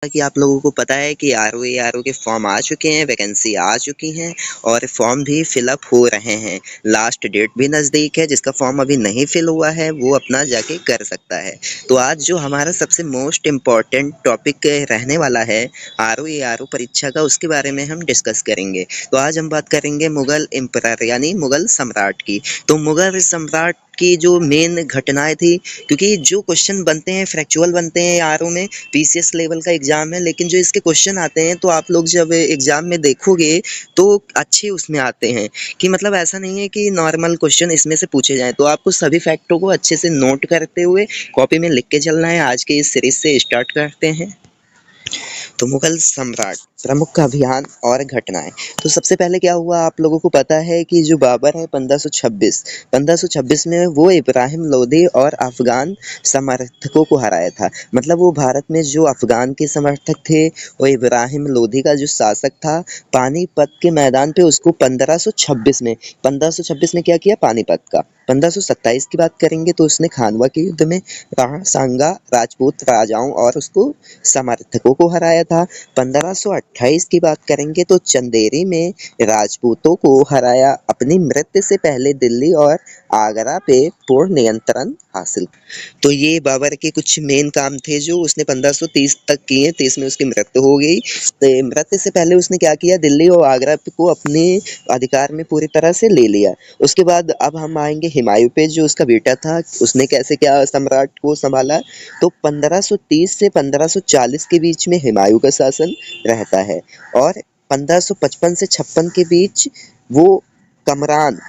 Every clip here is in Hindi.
कि आप लोगों को पता है कि आरओ के फॉर्म आ चुके हैं, वैकेंसी आ चुकी हैं और फॉर्म भी फिलअप हो रहे हैं। लास्ट डेट भी नज़दीक है, जिसका फॉर्म अभी नहीं फिल हुआ है वो अपना जाके कर सकता है। तो आज जो हमारा सबसे मोस्ट इम्पॉर्टेंट टॉपिक रहने वाला है आरओ परीक्षा का, उसके बारे में हम डिस्कस करेंगे। तो आज हम बात करेंगे मुगल एम्परर यानी मुगल सम्राट की। तो मुगल सम्राट की जो मेन घटनाएं थी, क्योंकि जो क्वेश्चन बनते हैं फैक्चुअल बनते हैं आरओ में, पीसीएस लेवल का एग्जाम है, लेकिन जो इसके क्वेश्चन आते हैं तो आप लोग जब एग्जाम में देखोगे तो अच्छे उसमें आते हैं, कि मतलब ऐसा नहीं है कि नॉर्मल क्वेश्चन इसमें से पूछे जाएं। तो आपको सभी फैक्टों को अच्छे से नोट करते हुए कॉपी में लिख के चलना है। आज के इस सीरीज से स्टार्ट करते हैं। तो मुगल सम्राट प्रमुख अभियान और घटनाएं। तो सबसे पहले क्या हुआ, आप लोगों को पता है कि जो बाबर है 1526 में वो इब्राहिम लोदी और अफगान समर्थकों को हराया था। मतलब वो भारत में जो अफगान के समर्थक थे, वो इब्राहिम लोदी का जो शासक था, पानीपत के मैदान पे उसको 1526 में क्या किया, पानीपत का। 1527 की बात करेंगे तो उसने खानवा के युद्ध में राणा सांगा राजपूत राजाओं और उसको समर्थकों को हराया था। 1528 की बात करेंगे तो चंदेरी में राजपूतों को हराया। अपनी मृत्यु से पहले दिल्ली और आगरा पे पूर्ण नियंत्रण हासिल। तो ये बाबर के कुछ मेन काम थे जो उसने 1530 तक किए। 30 में उसकी मृत्यु हो गई। तो मृत्यु से पहले उसने क्या किया, दिल्ली और आगरा को अपने अधिकार में पूरी तरह से ले लिया। उसके बाद अब हम आएंगे हुमायूं पे, जो उसका बेटा था, उसने कैसे क्या सम्राट को संभाला। तो 1530 से 1540 के बीच में हुमायूं का शासन रहता है और 1555 से 56 के बीच वो कमरान।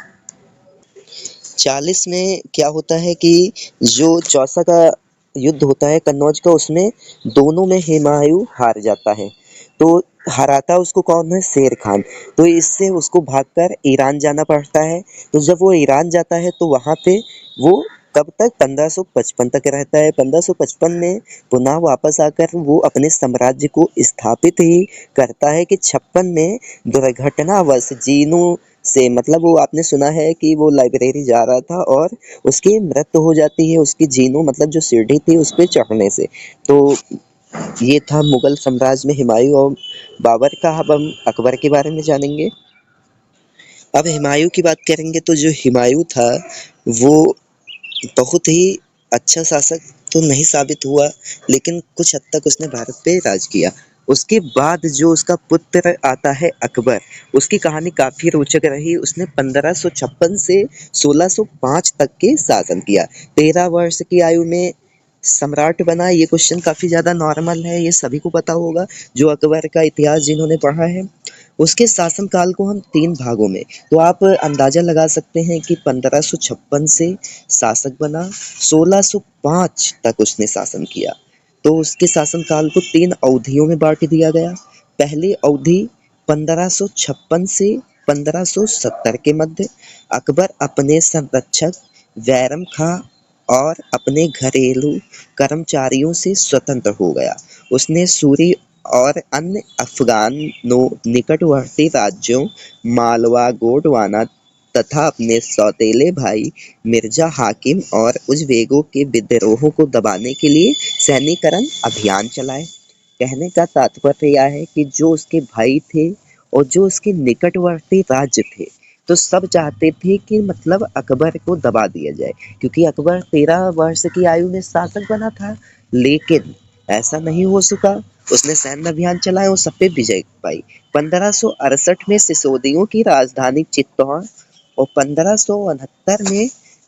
40 में क्या होता है कि जो चौसा का युद्ध होता है कन्नौज का, उसमें दोनों में हुमायूं हार जाता है। तो हराता उसको कौन है, शेर खान। तो इससे उसको भागकर ईरान जाना पड़ता है। तो जब वो ईरान जाता है तो वहाँ पे वो कब तक, 1555 तक रहता है। 1555 में पुनः वापस आकर वो अपने साम्राज्य को स्थापित ही करता है कि 56 में दुर्घटनावश जीनू से, मतलब वो आपने सुना है कि वो लाइब्रेरी जा रहा था और उसकी मृत्यु हो जाती है, उसकी जीनू मतलब जो सीढ़ी थी उस पे चढ़ने से। तो ये था मुगल साम्राज्य में हुमायूं और बाबर का। अब हम अकबर के बारे में जानेंगे। अब हुमायूं की बात करेंगे तो जो हुमायूं था वो बहुत ही अच्छा शासक तो नहीं साबित हुआ, लेकिन कुछ हद तक उसने भारत पे राज किया। उसके बाद जो उसका पुत्र आता है अकबर, उसकी कहानी काफी रोचक रही। उसने 1556 से 1605 तक के शासन किया। 13 वर्ष की आयु में सम्राट बना। ये क्वेश्चन काफी ज्यादा नॉर्मल है, ये सभी को पता होगा जो अकबर का इतिहास जिन्होंने पढ़ा है। उसके शासनकाल को हम 3 भागों में, तो आप अंदाजा लगा सकते हैं कि 1556 से शासक बना, 1605 तक उसने शासन किया। तो उसके शासनकाल को 3 अवधियों में बांट दिया गया। पहली अवधि 1556 से 1570 के मध्य। अकबर अपने संरक्षक बैरम खां और अपने घरेलू कर्मचारियों से स्वतंत्र हो गया। उसने सूरी और अन्य अफगानों निकटवर्ती राज्यों मालवा गोंडवाना तथा अपने सौतेले भाई मिर्जा हाकिम और उज़बेकों के विद्रोहों को दबाने के लिए सैन्यकरण अभियान चलाए। कहने का तात्पर्य यह है कि जो उसके भाई थे और जो उसके निकटवर्ती राज्य थे, तो सब चाहते थे कि मतलब अकबर को दबा दिया जाए, क्योंकि अकबर 13 वर्ष की आयु में शासक बना था। लेकिन ऐसा नहीं हो सका। उसने सैन्य अभियान चलाया और सब पे विजय पाई। 1568 में सिसोदियों की राजधानी चित्तौड़ और 1569 में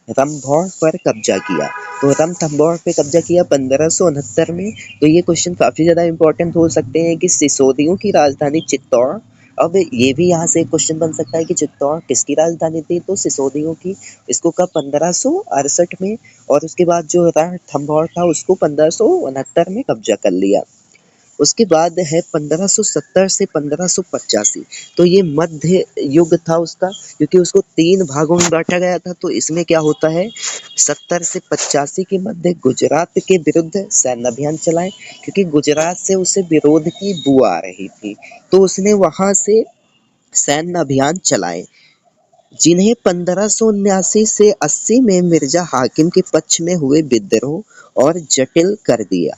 रणथंभौर पर कब्जा किया। तो रणथंभौर पे कब्जा किया 1569 में। तो ये क्वेश्चन काफी ज्यादा इंपॉर्टेंट हो सकते हैं कि सिसोदियों की राजधानी चित्तौड़। अब ये भी यहाँ से एक क्वेश्चन बन सकता है कि चित्तौड़ किसकी राजधानी थी, तो सिसोदियों की। इसको कब, 1568 में। और उसके बाद जो रणथंभौर था उसको 1569 में कब्जा कर लिया। उसके बाद है 1570 से 1585। तो ये मध्य युग था उसका, क्योंकि उसको 3 भागों में बांटा गया था। तो इसमें क्या होता है, 70 से 85 के मध्य गुजरात के विरुद्ध सैन्य अभियान चलाए, क्योंकि गुजरात से उसे विरोध की बू आ रही थी। तो उसने वहां से सैन्य अभियान चलाए, जिन्हें 1579 से 80 में मिर्जा हाकिम के पक्ष में हुए विद्रोह और जटिल कर दिया।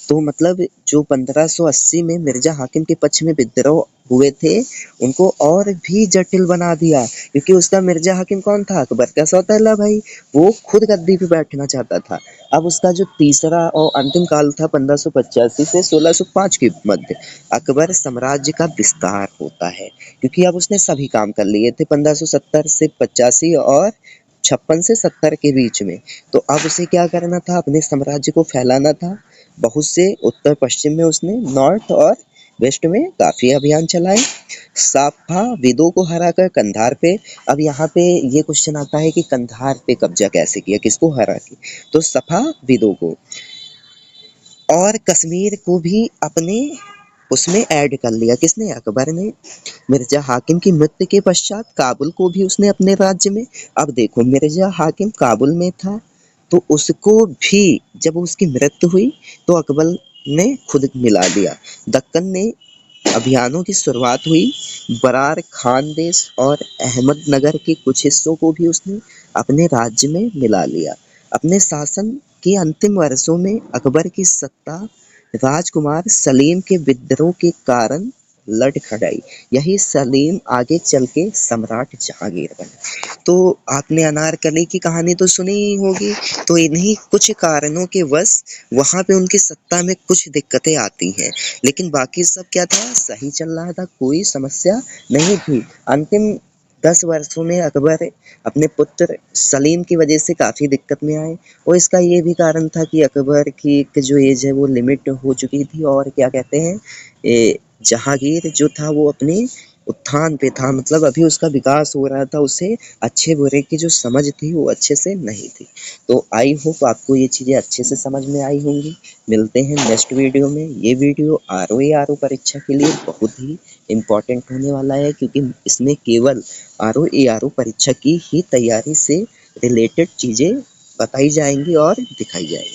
तो मतलब जो 1580 में मिर्जा हाकिम के पक्ष में विद्रोह हुए थे, उनको और भी जटिल बना दिया, क्योंकि उसका मिर्जा हाकिम कौन था? अकबर का सौतेला भाई। वो खुद गद्दी पे बैठना चाहता था। अब उसका जो तीसरा और अंतिम काल था 1585 से 1605 के मध्य, अकबर साम्राज्य का विस्तार होता है, क्योंकि अब उसने सभी काम कर लिए थे 1570 से 85 और 56 से 70 के बीच में। तो अब उसे क्या करना था? अपने साम्राज्य को फैलाना था। बहुत से उत्तर पश्चिम में उसने नॉर्थ और वेस्ट में काफी अभियान चलाए। सफाविदों को हराकर कंधार पे, अब यहाँ पे ये क्वेश्चन आता है कि कंधार पे कब्जा कैसे किया, किसको हरा के? तो सफाविदों को, और कश्मीर को भी अपने उसमें ऐड कर लिया। किसने? अकबर ने। मिर्जा हाकिम की मृत्यु के पश्चात काबुल को भी उसने अपने राज्य में। अब देखो, मिर्जा हाकिम काबुल में था, तो उसको भी जब उसकी मृत्यु हुई तो अकबर ने खुद मिला दिया। दक्कन ने अभियानों की शुरुआत हुई। बरार खानदेश और अहमदनगर के कुछ हिस्सों को भी उसने अपने राज्य में मिला लिया। अपने शासन के अंतिम वर्षों में अकबर की सत्ता राजकुमार सलीम के विद्रोह के कारण लड़खड़ाई। यही सलीम आगे चल के सम्राट जहांगीर बने। तो आपने अनारकली की कहानी तो सुनी ही होगी। तो इन्हीं कुछ कारणों के वश वहां पे उनकी सत्ता में कुछ दिक्कतें आती हैं, लेकिन बाकी सब क्या था? सही चल रहा था, कोई समस्या नहीं थी। अंतिम 10 वर्षों में अकबर अपने पुत्र सलीम की वजह से काफ़ी दिक्कत में आए, और इसका ये भी कारण था कि अकबर की एक जो एज है वो लिमिट हो चुकी थी, और क्या कहते हैं, जहांगीर जो था वो अपने उत्थान पे था, मतलब अभी उसका विकास हो रहा था, उसे अच्छे बुरे की जो समझ थी वो अच्छे से नहीं थी। तो आई होप आपको ये चीज़ें अच्छे से समझ में आई होंगी। मिलते हैं नेक्स्ट वीडियो में। ये वीडियो आरओ परीक्षा के लिए बहुत ही इम्पोर्टेंट होने वाला है, क्योंकि इसमें केवल आरओ परीक्षा की ही तैयारी से रिलेटेड चीज़ें बताई जाएंगी और दिखाई जाएंगी।